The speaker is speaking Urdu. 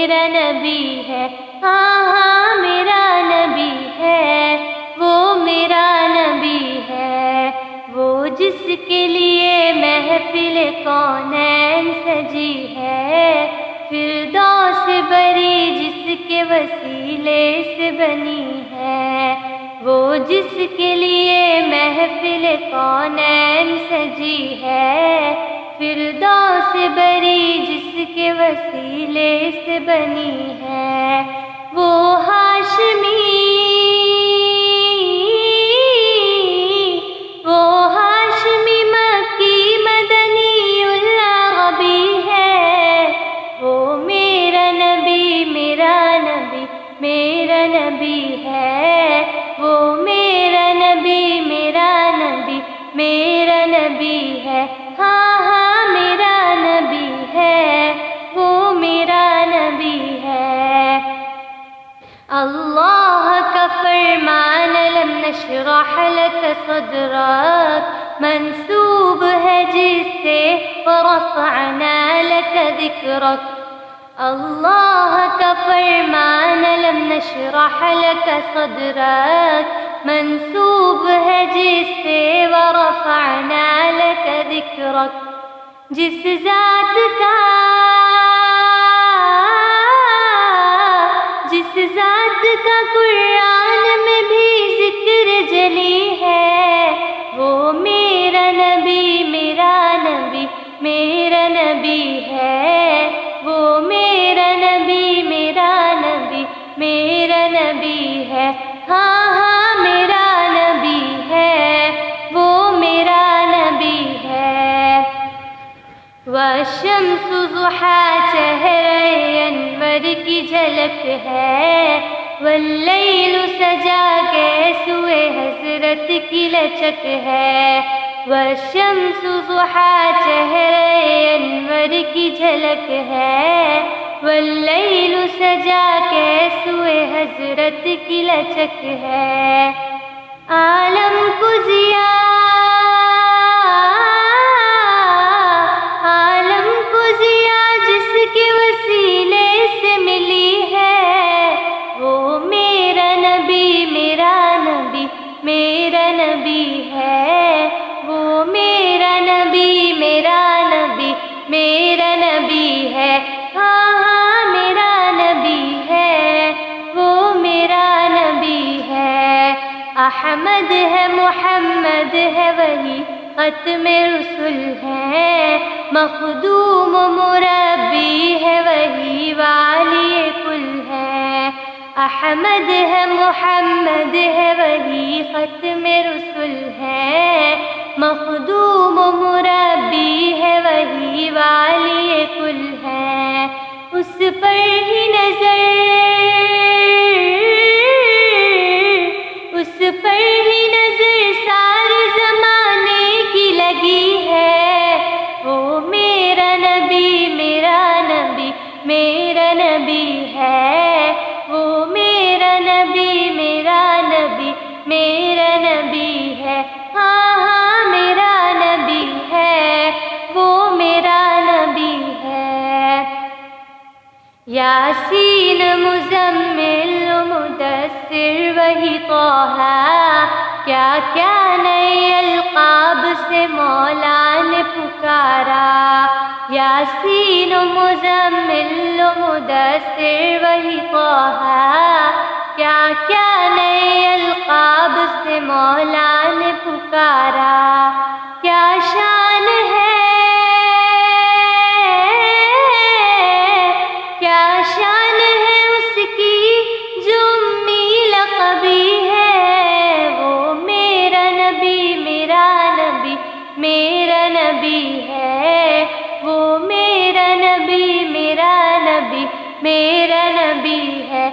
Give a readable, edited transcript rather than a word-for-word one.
میرا نبی ہے، ہاں ہاں میرا نبی ہے، وہ میرا نبی ہے، وہ جس کے لیے محفل کونین سجی ہے، فردوس بری جس کے وسیلے سے بنی ہے، وہ جس کے لیے محفل کونین سجی ہے، فردوس بری جس کے وسیلے سے بنی ہے، وہ ہاشمی مکی مدنی العربی ہے، وہ میرا نبی میرا نبی میرا نبی ہے، وہ میرا نبی میرا نبی میرا نبی ہے، ہاں ہاں میرا نبی ہے، وہ میرا نبی ہے۔ اللہ کا فرمان لم نشرح لك صدرك منسوب ہے جس سے ورفعنا لك ذکرک، اللہ کا فرمان لم نشرح لك صدرك منسوب ہے جس سے ورفعنا لك ذکرک، جس ذات کا قرآن میں بھی ذکر جلی ہے، وہ میرا نبی میرا نبی میرا نبی ہے، وہ میرا نبی میرا نبی میرا نبی ہے، ہاں ہاں میرا نبی ہے، وہ میرا نبی ہے۔ والشمس ضحیٰ چہرہ انور کی جھلک ہے، واللیل سجا کے سوئے حضرت کی لچک ہے، والشمس ضحیٰ چہرہ انور کی جھلک ہے، واللیل سجا کے سوئے حضرت کی لچک ہے، عالم کو ضیاء جس کے وسیلے سے ملی ہے، وہ میرا نبی میرا نبی میرا نبی ہے، وہ میرا نبی میرا نبی میرا نبی ہے، ہاں ہاں میرا نبی ہے، وہ میرا نبی ہے۔ احمد ہے محمد ہے وہی ختم رسول ہے، مخدوم مربی ہے وہی والی کل ہے، احمد ہے محمد ہے وہی ختم رسول ہے، مخدوم مربی ہے وہی والی کل ہے، اس پر ہی نظر سارے زمانے کی لگی ہے، وہ میرا نبی میرا نبی میرا نبی ہے، وہ میرا نبی میرا نبی میرا نبی ہے، ہاں ہاں میرا نبی ہے، وہ میرا نبی ہے۔ یاسین مزمل مدثر وہی طہ، کیا کیا نئے القاب سے مولا نے پکارا، یاسین مزمل مدثر وہی طہ، کیا کیا نئے القاب سے مولا نے پکارا، کیا شان ہے اس کی جو امی لقبی ہے، وہ میرا نبی میرا نبی میرا نبی ہے، وہ میرا نبی میرا نبی میرا نبی ہے،